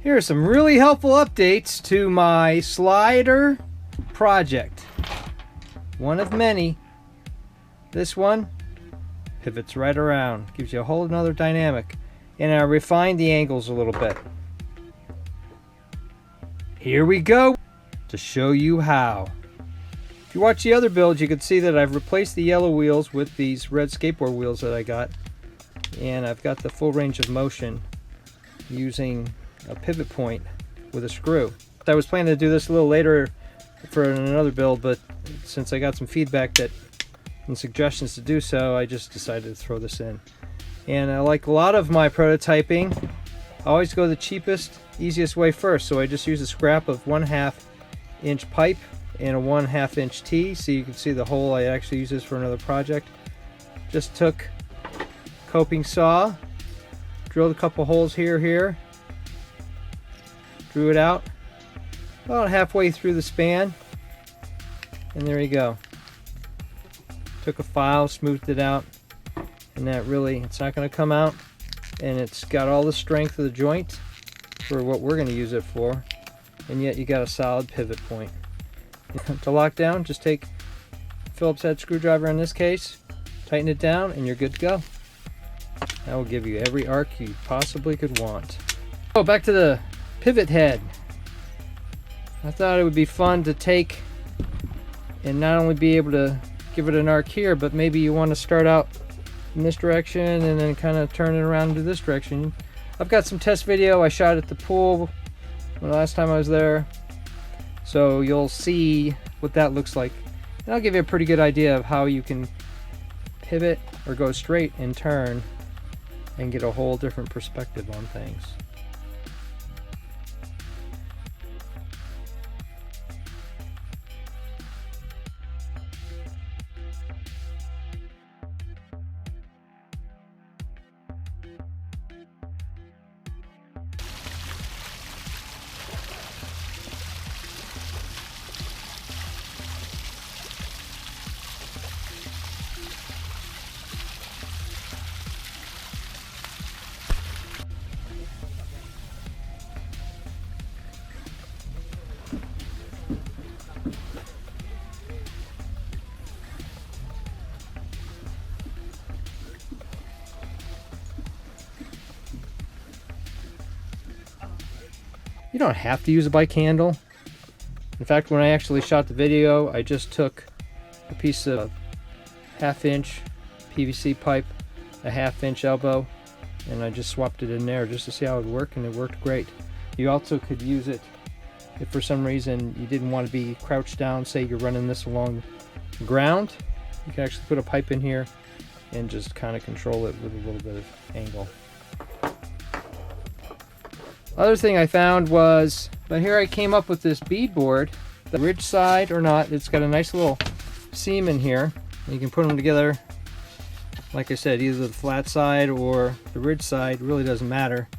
Here are some really helpful updates to my slider project. One of many. This one pivots right around, gives you a whole another dynamic, and I refined the angles a little bit. Here we go to show you how. If you watch the other builds, you can see that I've replaced the yellow wheels with these red skateboard wheels that I got, and I've got the full range of motion using a pivot point with a screw. I was planning to do this a little later for another build, but since I got some feedback and suggestions to do so, I just decided to throw this in. And like a lot of my prototyping, I always go the cheapest, easiest way first. So I just use a scrap of 1/2 inch pipe and a 1/2 inch T. So you can see the hole. I actually use this for another project. Just took coping saw, drilled a couple holes here, drew it out about halfway through the span, and there you go. Took a file, smoothed it out, and that really, it's not going to come out, and it's got all the strength of the joint for what we're going to use it for, and yet you got a solid pivot point. To lock down, just take Phillips head screwdriver in this case, tighten it down, and you're good to go. That will give you every arc you possibly could want. Oh, back to the pivot head. I thought it would be fun to take and not only be able to give it an arc here, but maybe you want to start out in this direction and then kind of turn it around to this direction. I've got some test video I shot at the pool the last time I was there, so you'll see what that looks like, and I'll give you a pretty good idea of how you can pivot or go straight and turn and get a whole different perspective on things. You don't have to use a bike handle. In fact, when I actually shot the video, I just took a piece of 1/2 inch PVC pipe, a 1/2 inch elbow, and I just swapped it in there just to see how it would work, and it worked great. You also could use it if for some reason you didn't want to be crouched down, say you're running this along the ground. You can actually put a pipe in here and just kind of control it with a little bit of angle. Other thing I found was, but here I came up with this beadboard, the ridge side or not, it's got a nice little seam in here. You can put them together, like I said, either the flat side or the ridge side, really doesn't matter.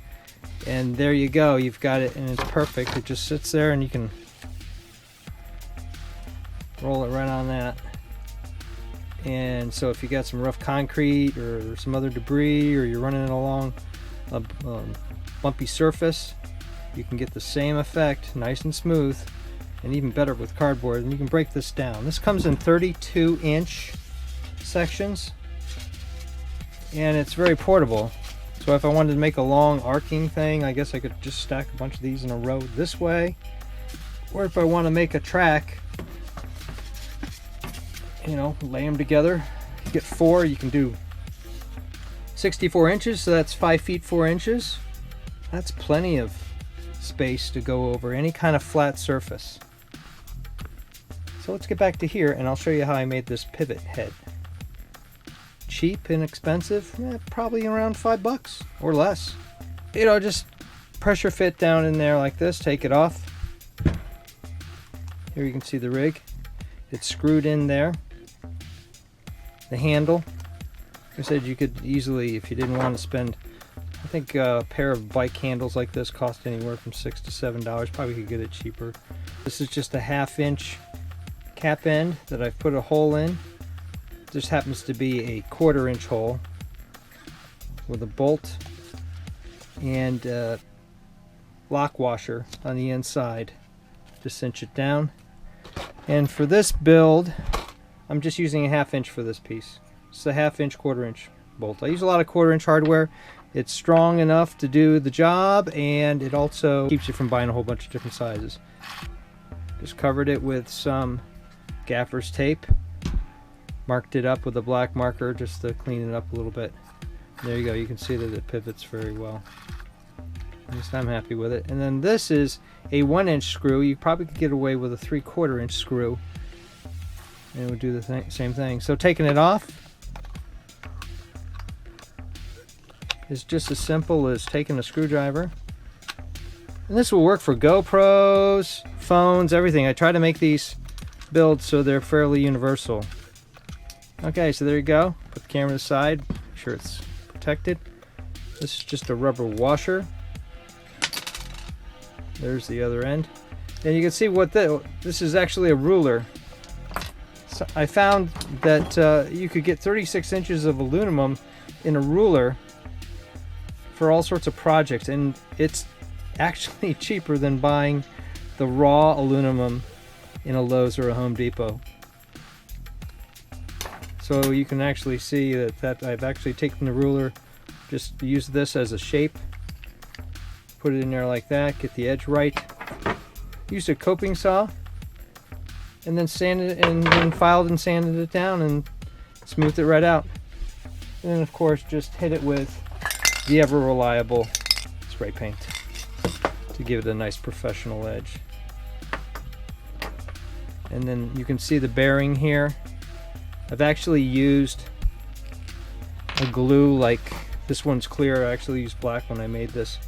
And there you go, you've got it, and it's perfect. It just sits there and you can roll it right on that. And so if you got some rough concrete or some other debris, or you're running it along a bumpy surface, you can get the same effect, nice and smooth, and even better with cardboard. And you can break this down. This comes in 32-inch sections, and it's very portable. So if I wanted to make a long arcing thing, I guess I could just stack a bunch of these in a row this way. Or if I want to make a track, you know, lay them together. You get 4, you can do 64 inches, so that's 5 feet 4 inches. That's plenty of space to go over any kind of flat surface. So let's get back to here, and I'll show you how I made this pivot head. Cheap, inexpensive, probably around $5 or less. You know, just pressure fit down in there like this, take it off. Here you can see the rig. It's screwed in there. The handle, like I said, you could easily, if you didn't want to spend, I think a pair of bike handles like this cost anywhere from $6 to $7. Probably could get it cheaper. This is just a 1/2 inch cap end that I've put a hole in. This happens to be a 1/4 inch hole with a bolt and lock washer on the inside. Just cinch it down. And for this build, I'm just using a 1/2 inch for this piece. It's a 1/2 inch, 1/4 inch bolt. I use a lot of 1/4 inch hardware. It's strong enough to do the job, and it also keeps you from buying a whole bunch of different sizes. Just covered it with some gaffer's tape. Marked it up with a black marker just to clean it up a little bit. There you go. You can see that it pivots very well. At least I'm happy with it. And then this is a 1-inch screw. You probably could get away with a 3/4 inch screw, and it would do the same thing. So taking it off is just as simple as taking a screwdriver. And this will work for GoPros, phones, everything. I try to make these builds so they're fairly universal. Okay, so there you go. Put the camera aside, make sure it's protected. This is just a rubber washer. There's the other end. And you can see what this is actually a ruler. So I found that you could get 36 inches of aluminum in a ruler for all sorts of projects, and it's actually cheaper than buying the raw aluminum in a Lowe's or a Home Depot. So you can actually see that I've actually taken the ruler, just use this as a shape, put it in there like that, get the edge right, used a coping saw, and then sanded it, and then filed and sanded it down and smoothed it right out. And then of course just hit it with the ever reliable spray paint to give it a nice professional edge. And then you can see the bearing here. I've actually used a glue, like this one's clear. I actually used black when I made this.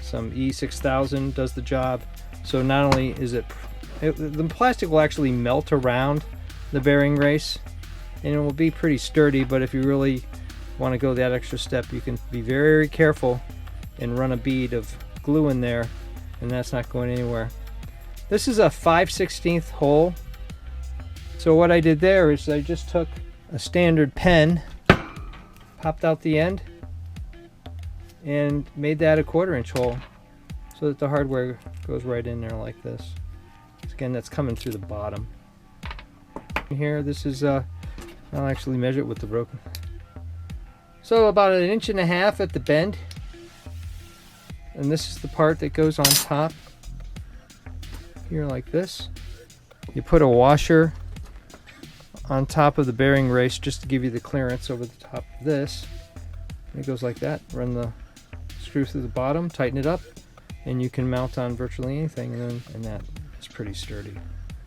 Some E6000 does the job. So not only is the plastic will actually melt around the bearing race, and it will be pretty sturdy, but if you really want to go that extra step, you can be very careful and run a bead of glue in there, and that's not going anywhere. This is a 5/16 hole. So what I did there is I just took a standard pen, popped out the end, and made that a 1/4 inch hole so that the hardware goes right in there like this. Again, that's coming through the bottom. Here, this is, I'll actually measure it with the broken. So about 1.5 inches at the bend. And this is the part that goes on top here like this. You put a washer on top of the bearing race just to give you the clearance over the top of this. And it goes like that. Run the screw through the bottom, tighten it up, and you can mount on virtually anything, and that is pretty sturdy.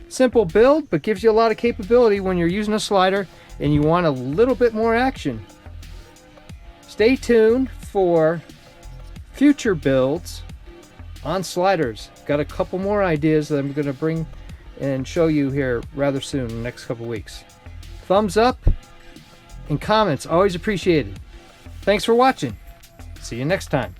Simple build, but gives you a lot of capability when you're using a slider and you want a little bit more action. Stay tuned for future builds on sliders. Got a couple more ideas that I'm going to bring and show you here rather soon, in the next couple weeks. Thumbs up and comments, always appreciated. Thanks for watching. See you next time.